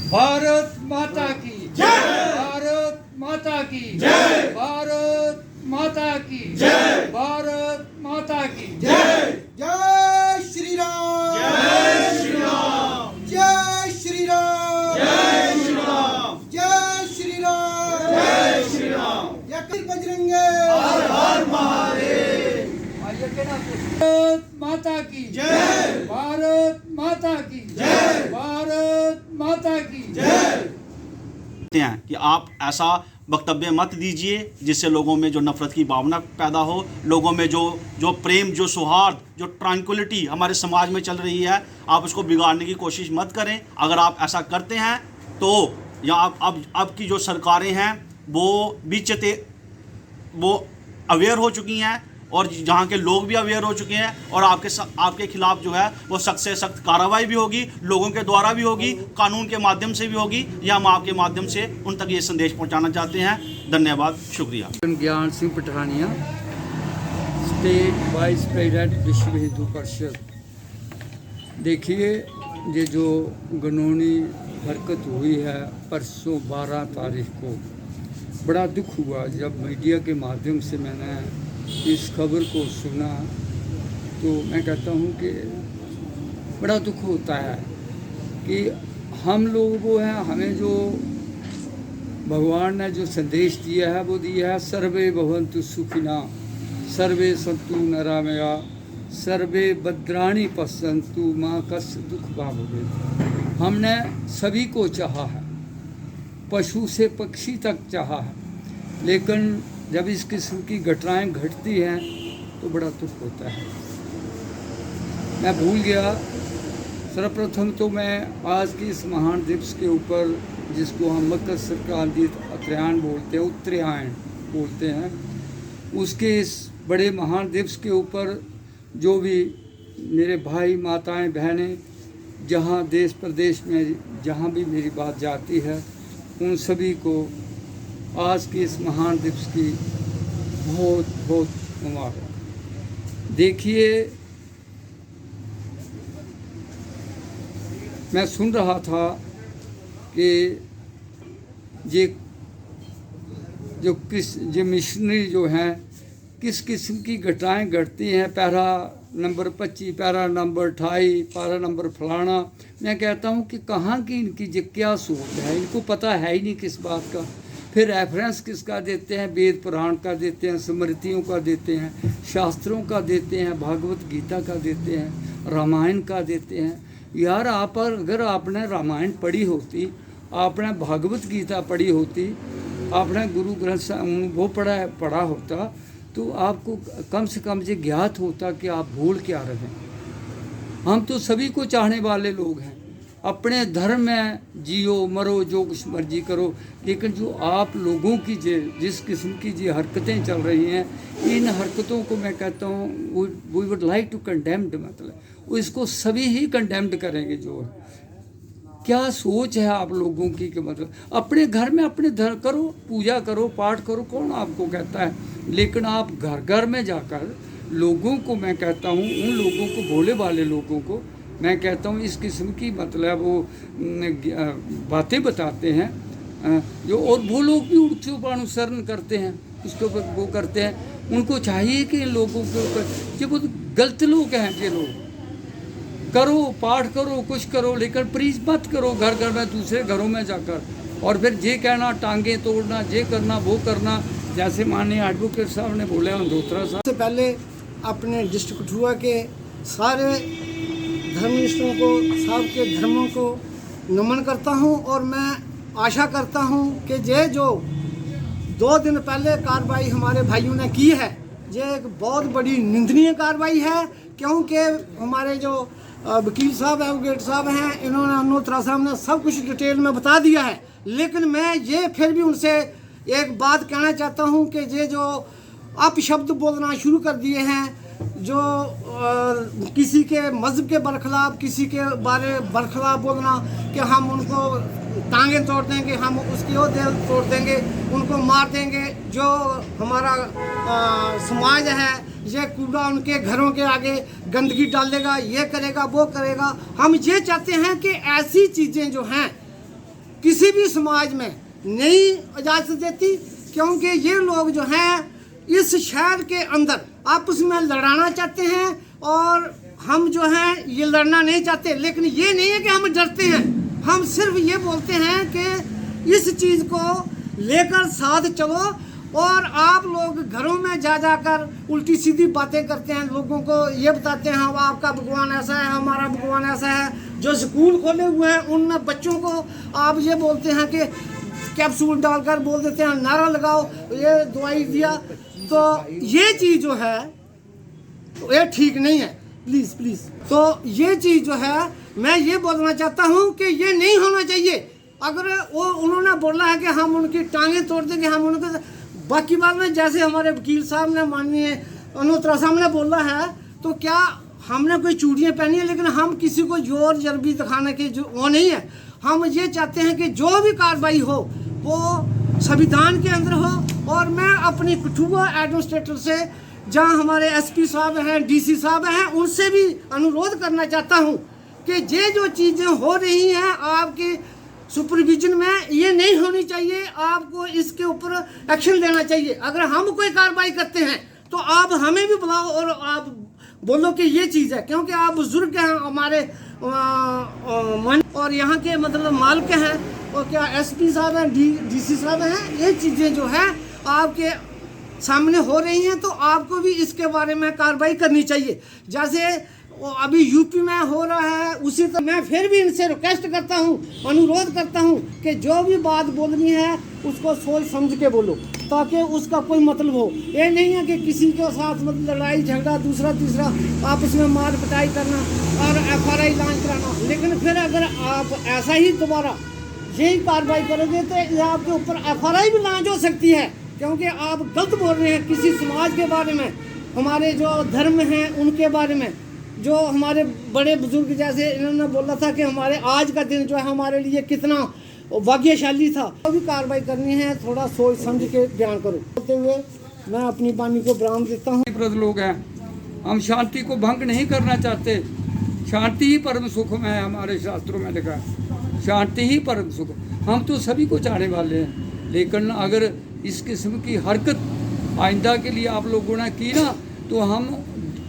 भारत माता की जय, भारत माता की जय, भारत माता की जय, भारत माता की जय। जय श्री राम, जय श्री राम, जय श्री राम, जय श्री राम, जय श्री राम, जय श्री राम। जय बजरंगे, हर हर महादेव। भारत माता की जय, भारत माता की जय, भारत माता की जय। हैं कि आप ऐसा वक्तव्य मत दीजिए जिससे लोगों में जो नफरत की भावना पैदा हो, लोगों में जो प्रेम, जो सौहार्द, जो ट्रैंक्विलिटी हमारे समाज में चल रही है, आप उसको बिगाड़ने की कोशिश मत करें। अगर आप ऐसा करते हैं तो या अब की जो सरकारें हैं वो अवेयर हो चुकी हैं और जहाँ के लोग भी अवेयर हो चुके हैं और आपके खिलाफ जो है वो सख्त से सख्त कार्रवाई भी होगी, लोगों के द्वारा भी होगी, कानून के माध्यम से भी होगी। यह हम आपके माध्यम से उन तक ये संदेश पहुंचाना चाहते हैं। धन्यवाद, शुक्रिया। ज्ञान Singh Pathania, state wise president विश्व हिंदू परिषद। देखिए, ये जो कानूनी हरकत हुई है परसों 12 तारीख को, बड़ा दुख हुआ जब मीडिया के माध्यम से मैंने इस खबर को सुना। तो मैं कहता हूँ कि बड़ा दुख होता है कि हम लोगों को है, हमें जो भगवान ने जो संदेश दिया है वो दिया है सर्वे भवन्तु सुखिना, सर्वे सन्तु निरामया, सर्वे भद्राणि पश्यन्तु माँ कस्य दुख भावुभेत्। हमने सभी को चाहा है, पशु से पक्षी तक चाहा है, लेकिन जब इस किस्म की घटनाएं घटती हैं तो बड़ा दुख होता है। मैं भूल गया, सर्वप्रथम तो मैं आज की इस महान दिवस के ऊपर, जिसको हम मकर संक्रांति उत्तरायण बोलते हैं, उसके इस बड़े महान दिवस के ऊपर जो भी मेरे भाई, माताएं, बहनें, जहाँ देश प्रदेश में जहाँ भी मेरी बात जाती है, उन सभी को आज की इस महान दिवस की बहुत बहुत मुबारक। देखिए, मैं सुन रहा था कि ये मिशनरी जो हैं किस किस्म की घटनाएं घटती हैं, para number 25, para number 28, para number फलाना। मैं कहता हूं कि कहाँ की इनकी क्या सोच है, इनको पता है ही नहीं किस बात का। फिर रेफरेंस किसका देते हैं, वेद पुराण का देते हैं, स्मृतियों का देते हैं, शास्त्रों का देते हैं, भागवत गीता का देते हैं, रामायण का देते हैं। यार, अगर आपने रामायण पढ़ी होती, आपने भागवत गीता पढ़ी होती, आपने गुरु ग्रंथ साहिब वो पढ़ा होता, तो आपको कम से कम ये ज्ञात होता कि आप भूल क्या रहे हैं। हम तो सभी को चाहने वाले लोग हैं, अपने धर्म में जियो मरो, जो कुछ मर्जी करो, लेकिन जो आप लोगों की जिस किस्म की जी हरकतें चल रही हैं, इन हरकतों को मैं कहता हूँ we would like to condemned, मतलब इसको सभी ही कंडेम्ड करेंगे। जो क्या सोच है आप लोगों की कि मतलब अपने घर में अपने धर्म करो, पूजा करो, पाठ करो, कौन आपको कहता है, लेकिन आप घर घर में जाकर लोगों को, मैं कहता हूँ उन लोगों को, भोले वाले लोगों को मैं कहता हूँ इस किस्म की मतलब वो बातें बताते हैं, जो और वो लोग भी उसके ऊपर अनुसरण करते हैं, उसके ऊपर वो करते हैं। उनको चाहिए कि इन लोगों के ऊपर, ये बहुत गलत लोग हैं, ये लोग करो, पाठ करो, कुछ करो, लेकिन प्लीज मत करो घर घर में, दूसरे घरों में जाकर और फिर ये कहना, टांगे तोड़ना, ये करना, वो करना, जैसे माननीय एडवोकेट साहब ने बोला, धोत्रा साहब। सबसे पहले अपने डिस्ट्रिक्ट कठुआ के सारे धर्मनिष्ठों को, सबके धर्मों को नमन करता हूं और मैं आशा करता हूं कि ये जो 2 दिन पहले कार्रवाई हमारे भाइयों ने की है, ये एक बहुत बड़ी निंदनीय कार्रवाई है, क्योंकि हमारे जो वकील साहब, एडवोकेट साहब हैं, इन्होंने, अनोत्रा साहब ने सब कुछ डिटेल में बता दिया है। लेकिन मैं ये फिर भी उनसे एक बात कहना चाहता हूँ कि ये जो अपशब्द बोलना शुरू कर दिए हैं, जो किसी के मज़हब के बरखिलाफ, किसी के बारे बरखिलाफ बोलना कि हम उनको टांगें तोड़ देंगे, हम उसकी वो दिल तोड़ देंगे, उनको मार देंगे, जो हमारा समाज है ये कूड़ा उनके घरों के आगे गंदगी डाल देगा, ये करेगा, वो करेगा। हम ये चाहते हैं कि ऐसी चीज़ें जो हैं किसी भी समाज में नहीं इजाज़त देती, क्योंकि ये लोग जो हैं इस शहर के अंदर आपस में लड़ाना चाहते हैं और हम जो हैं ये लड़ना नहीं चाहते। लेकिन ये नहीं है कि हम डरते हैं, हम सिर्फ ये बोलते हैं कि इस चीज़ को लेकर साथ चलो। और आप लोग घरों में जा जाकर उल्टी सीधी बातें करते हैं, लोगों को ये बताते हैं हम आपका भगवान ऐसा है, हमारा भगवान ऐसा है। जो स्कूल खोले हुए हैं उनमें बच्चों को आप ये बोलते हैं कि कैप्सूल डालकर बोल देते हैं नारा लगाओ, ये दवाई दिया। तो ये चीज़ जो है तो ये ठीक नहीं है, प्लीज़ प्लीज़। तो ये चीज़ जो है मैं ये बोलना चाहता हूँ कि ये नहीं होना चाहिए। अगर वो उन्होंने बोला है कि हम उनकी टांगें तोड़ देंगे, हम उनके बाकी बात में जैसे हमारे वकील साहब ने माननीय अनोत्रा साहब ने बोला है, तो क्या हमने कोई चूड़ियाँ पहनी है, लेकिन हम किसी को जोर जरबी दिखाने की जो वो नहीं है। हम ये चाहते हैं कि जो भी कार्रवाई हो वो संविधान के अंदर हो। और मैं अपनी कठुआ एडमिनिस्ट्रेटर से, जहाँ हमारे एसपी साहब हैं, डीसी साहब हैं, उनसे भी अनुरोध करना चाहता हूँ कि ये जो चीज़ें हो रही हैं आपके सुपरविजन में, ये नहीं होनी चाहिए। आपको इसके ऊपर एक्शन लेना चाहिए। अगर हम कोई कार्रवाई करते हैं तो आप हमें भी बुलाओ और आप बोलो कि ये चीज़ है, क्योंकि आप बुजुर्ग हैं हमारे मन और यहाँ के मतलब मालिक हैं। और क्या एसपी साहब हैं, डीसी साहब हैं, ये चीज़ें जो है आपके सामने हो रही हैं, तो आपको भी इसके बारे में कार्रवाई करनी चाहिए। जैसे अभी यूपी में हो रहा है, उसी तरह मैं फिर भी इनसे रिक्वेस्ट करता हूँ, अनुरोध करता हूँ कि जो भी बात बोलनी है उसको सोच समझ के बोलो, ताकि उसका कोई मतलब हो। ये नहीं है कि किसी के साथ मतलब लड़ाई झगड़ा, दूसरा तीसरा आपस में मार पिटाई करना और FRI लॉन्च कराना। लेकिन फिर अगर आप ऐसा ही दोबारा यही कार्रवाई करोगे तो आपके ऊपर FRI भी लॉन्च हो सकती है, क्योंकि आप गलत बोल रहे हैं किसी समाज के बारे में, हमारे जो धर्म हैं उनके बारे में। जो हमारे बड़े बुजुर्ग जैसे इन्होंने बोला था कि हमारे आज का दिन जो है हमारे लिए कितना भाग्यशाली था। तो भी कार्रवाई करनी है, थोड़ा सोच समझ के बयान करो। बोलते हुए मैं अपनी वाणी को विराम देता हूँ। प्रद लोग हैं, हम शांति को भंग नहीं करना चाहते। शांति ही परम सुख में है, हमारे शास्त्रों में लिखा है शांति ही परम सुख। हम तो सभी को चाहने वाले हैं, लेकिन अगर इस किस्म की हरकत आइंदा के लिए आप लोगों ने की ना, तो हम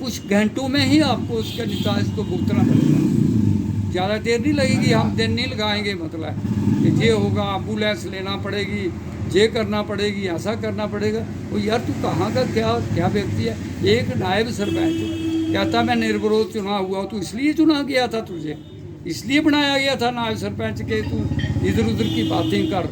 कुछ घंटों में ही आपको उसके निताज को भुगतना पड़ेगा। ज़्यादा देर नहीं लगेगी, हम दिन नहीं लगाएंगे। मतलब कि ये होगा, एम्बुलेंस लेना पड़ेगी, ये करना पड़ेगी, ऐसा करना पड़ेगा। वो यार तू कहाँ का क्या व्यक्ति है? एक नायब सरपंच कहता मैं निर्विरोध चुना हुआ हूँ, तो इसलिए चुना गया था, तुझे इसलिए बनाया गया था नायब सरपंच के तू इधर उधर की बातें कर।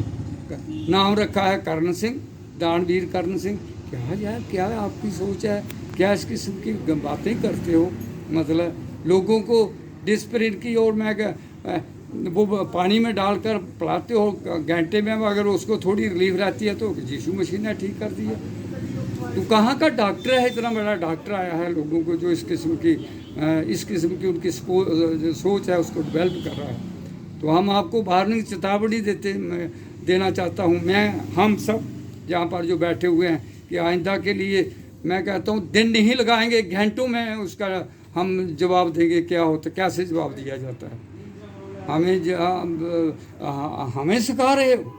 नाम रखा है कर्ण सिंह, दानवीर कर्ण सिंह। क्या यार, क्या आपकी सोच है? क्या इस किस्म की बातें करते हो? मतलब लोगों को डिस्प्रिन की और मैं वो पानी में डालकर पिलाते हो घंटे में, अगर उसको थोड़ी रिलीफ रहती है तो यीशु मसीह ने ठीक कर दिया। तो कहाँ का डॉक्टर है? इतना बड़ा डॉक्टर आया है लोगों को जो इस किस्म की उनकी सोच है उसको डेवलप कर रहा है। तो हम आपको वार्निंग चेतावनी देना चाहता हूँ मैं, हम सब यहाँ पर जो बैठे हुए हैं, कि आइंदा के लिए मैं कहता हूँ दिन नहीं लगाएंगे, घंटों में उसका हम जवाब देंगे। क्या होता, कैसे जवाब दिया जाता है? हमें सिखा रहे हो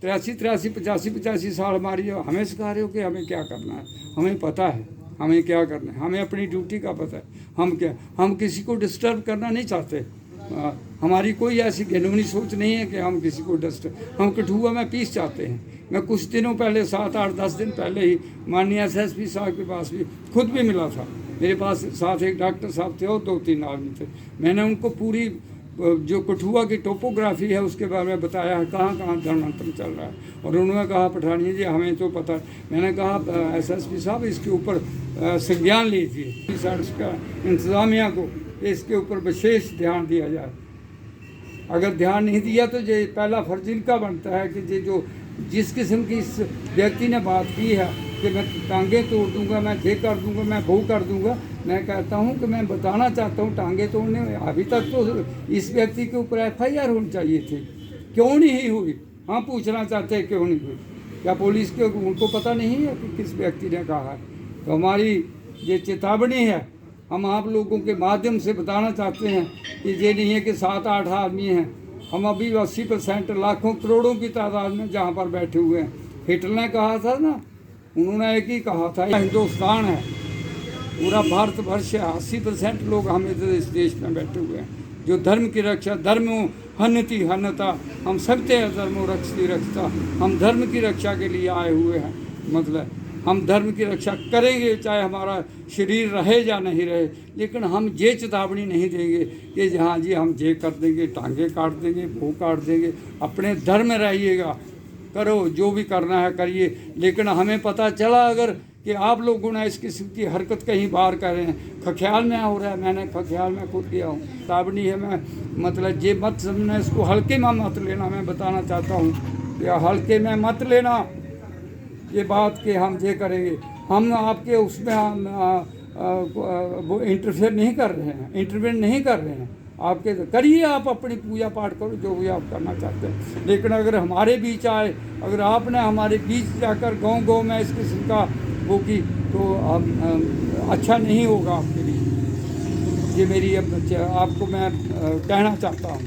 83 85 साल हमारी, हमें सिखा रहे हो कि हमें क्या करना है। हमें पता है हमें क्या करना है, हमें अपनी ड्यूटी का पता है। हम किसी को डिस्टर्ब करना नहीं चाहते। हमारी कोई ऐसी घिनौनी सोच नहीं है कि हम किसी को हम कठुआ में पीस चाहते हैं। मैं कुछ दिनों पहले 7 8 10 दिन पहले ही माननीय SSP साहब के पास भी खुद भी मिला था। मेरे पास साथ एक डॉक्टर साहब थे और 2-3 आदमी थे। मैंने उनको पूरी जो कठुआ की टोपोग्राफी है उसके बारे में बताया है, कहाँ कहाँ धर्मांतरण चल रहा है। और उन्होंने कहा पठानिया जी हमें तो पता है। मैंने कहा SSP साहब इसके ऊपर संज्ञान लीजिए, का इंतज़ामिया को इसके ऊपर विशेष ध्यान दिया जाए। अगर ध्यान नहीं दिया तो ये पहला फर्ज इनका बनता है कि ये जो जिस किस्म की इस व्यक्ति ने बात की है कि मैं टांगे तोड़ दूंगा, मैं ये कर दूंगा, मैं वो कर दूंगा। मैं कहता हूं कि मैं बताना चाहता हूं टांगे तोड़ने में अभी तक तो इस व्यक्ति के ऊपर FIR होनी चाहिए थी, क्यों नहीं हुई? हाँ, पूछना चाहते हैं क्यों नहीं हुई? क्या पुलिस के उनको पता नहीं है कि किस व्यक्ति ने कहा है? तो हमारी ये चेतावनी है। हम आप लोगों के माध्यम से बताना चाहते हैं कि ये नहीं है कि 7-8 आदमी हैं, हम अभी 80% लाखों करोड़ों की तादाद में जहाँ पर बैठे हुए हैं। हिटलर ने कहा था ना, उन्होंने एक ही कहा था, हिंदुस्तान है, पूरा भारतवर्ष है, 80% लोग हम इस देश में बैठे हुए हैं जो धर्म की रक्षा, धर्मो हन्नति हन्नता, हम सबते धर्मो रक्षति रक्षता, हम धर्म की रक्षा के लिए आए हुए हैं। मतलब हम धर्म की रक्षा करेंगे चाहे हमारा शरीर रहे या नहीं रहे, लेकिन हम ये चेतावनी नहीं देंगे कि जहाँ जी हम ये कर देंगे, टांगे काट देंगे, वो काट देंगे। अपने धर्म में रहिएगा, करो जो भी करना है करिए। लेकिन हमें पता चला अगर कि आप लोगों ने इस किस्म की हरकत कहीं बाहर कर रहे हैं, खख्याल में हो रहा है, मैंने खख्याल में खुद किया हूँ, चेतावनी है। मैं मतलब ये मत समझना, इसको हल्के में मत लेना। मैं बताना चाहता हूँ या हल्के में मत लेना ये बात कि हम ये करेंगे। हम आपके उसमें वो इंटरफेयर नहीं कर रहे हैं, इंटरवेन नहीं कर रहे हैं। आपके करिए, आप अपनी पूजा पाठ करो जो भी आप करना चाहते हैं। लेकिन अगर हमारे बीच आए, अगर आपने हमारे बीच जाकर गांव-गांव में इस किस्म का वो की तो अच्छा नहीं होगा आपके लिए। ये मेरी आपको मैं कहना चाहता हूँ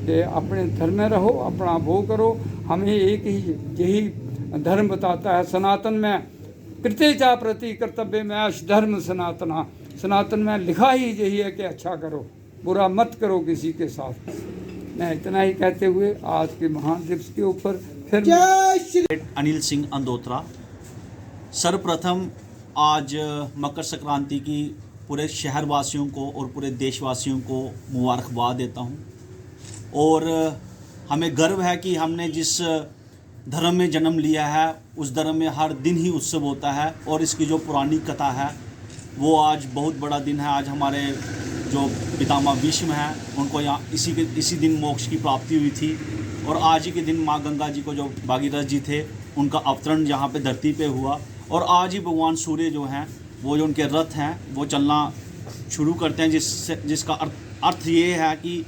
कि अपने धर्म में रहो, अपना वो करो। हमें एक ही यही धर्म बताता है सनातन में, कृत्य चा प्रति कर्तव्य में अश धर्म सनातना। सनातन में लिखा ही यही है कि अच्छा करो, बुरा मत करो किसी के साथ। मैं इतना ही कहते हुए आज के महान दिवस के ऊपर फिर अनिल सिंह अंदोत्रा। सर्वप्रथम आज मकर संक्रांति की पूरे शहरवासियों को और पूरे देशवासियों को मुबारकबाद देता हूं। और हमें गर्व है कि हमने जिस धर्म में जन्म लिया है उस धर्म में हर दिन ही उत्सव होता है। और इसकी जो पुरानी कथा है वो आज बहुत बड़ा दिन है। आज हमारे जो पितामह भीष्म हैं उनको यहाँ इसी दिन मोक्ष की प्राप्ति हुई थी। और आज ही के दिन माँ गंगा जी को जो भागीरथ जी थे उनका अवतरण यहाँ पे धरती पे हुआ। और आज ही भगवान सूर्य जो हैं वो जो उनके रथ हैं वो चलना शुरू करते हैं, जिसका अर्थ ये है कि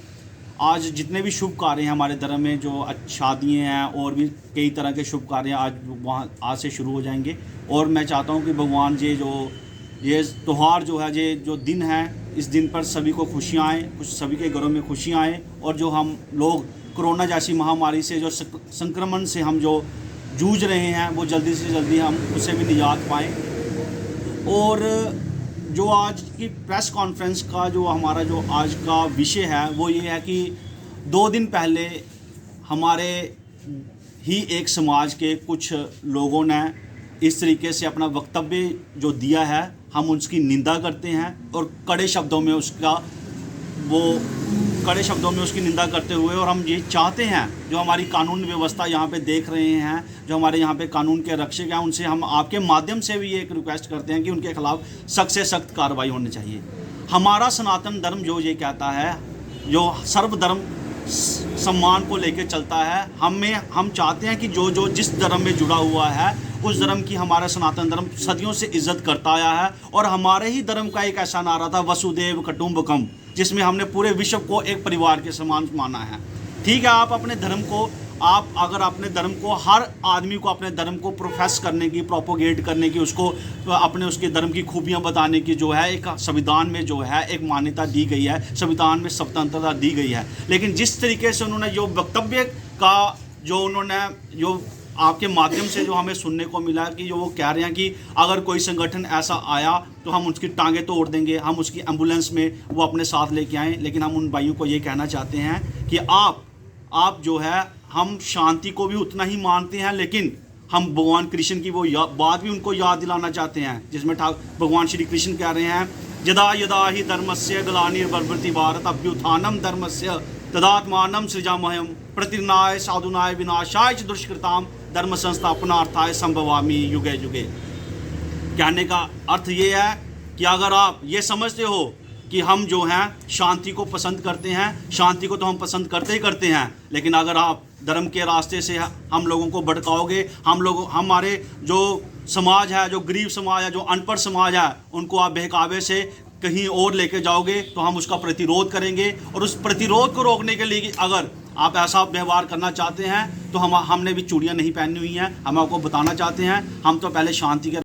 आज जितने भी शुभ कार्य हैं हमारे धर्म में, जो शादियाँ हैं और भी कई तरह के शुभ कार्य आज से शुरू हो जाएंगे। और मैं चाहता हूँ कि भगवान ये त्यौहार जो है, ये जो दिन है, इस दिन पर सभी को खुशियाँ आएँ, सभी के घरों में खुशियाँ आएँ। और जो हम लोग कोरोना जैसी महामारी से, जो संक्रमण से हम जो जूझ रहे हैं, वो जल्दी से जल्दी हम उससे भी निजात पाएँ। और जो आज की प्रेस कॉन्फ्रेंस का जो हमारा जो आज का विषय है वो ये है कि 2 दिन पहले हमारे ही एक समाज के कुछ लोगों ने इस तरीके से अपना वक्तव्य जो दिया है, हम उसकी निंदा करते हैं और कड़े शब्दों में उसकी निंदा करते हुए, और हम ये चाहते हैं जो हमारी कानून व्यवस्था यहाँ पे देख रहे हैं, जो हमारे यहाँ पे कानून के रक्षक हैं, उनसे हम आपके माध्यम से भी एक रिक्वेस्ट करते हैं कि उनके खिलाफ सख्त से सख्त कार्रवाई होनी चाहिए। हमारा सनातन धर्म जो ये कहता है, जो सर्वधर्म सम्मान को लेकर चलता है, हम चाहते हैं कि जो जिस धर्म में जुड़ा हुआ है उस धर्म की हमारा सनातन धर्म सदियों से इज्जत करता आया है। और हमारे ही धर्म का एक ऐसा नारा था, वसुदेव कुटुंबकम, जिसमें हमने पूरे विश्व को एक परिवार के समान माना है। ठीक है, आप अपने धर्म को, अगर अपने धर्म को, हर आदमी को अपने धर्म को प्रोफेस करने की, प्रोपोगेट करने की, उसको उसके धर्म की खूबियां बताने की जो है एक संविधान में जो है एक मान्यता दी गई है, संविधान में स्वतंत्रता दी गई है। लेकिन जिस तरीके से उन्होंने जो वक्तव्य का जो आपके माध्यम से जो हमें सुनने को मिला कि जो वो कह रहे हैं कि अगर कोई संगठन ऐसा आया तो हम उसकी टांगें तोड़ देंगे, हम उसकी एम्बुलेंस में वो अपने साथ लेके आएँ। लेकिन हम उन भाइयों को ये कहना चाहते हैं कि आप जो है, हम शांति को भी उतना ही मानते हैं, लेकिन हम भगवान कृष्ण की वो बात भी उनको याद दिलाना चाहते हैं, जिसमें भगवान श्री कृष्ण कह रहे हैं, यदा यदा ही धर्मस्य ग्लानिर्भवति भारत अभ्युत्थानम धर्मस्य तदात्मानं सृजामह्यं प्रतिर्नाय साधुनाय विनाशाय च दुष्कृताम धर्म संस्थापनार्थाय संभवामि युगे युगे। कहने का अर्थ ये है कि अगर आप ये समझते हो कि हम जो हैं शांति को पसंद करते हैं, शांति को तो हम पसंद करते हैं, लेकिन अगर आप धर्म के रास्ते से हम लोगों को भड़काओगे, हमारे जो समाज है, जो गरीब समाज है, जो अनपढ़ समाज है, उनको आप बहकावे से कहीं और लेके जाओगे तो हम उसका प्रतिरोध करेंगे। और उस प्रतिरोध को रोकने के लिए अगर आप ऐसा व्यवहार करना चाहते हैं तो हमने भी चूड़ियाँ नहीं पहनी हुई हैं, हम आपको बताना चाहते हैं, हम तो पहले शांति के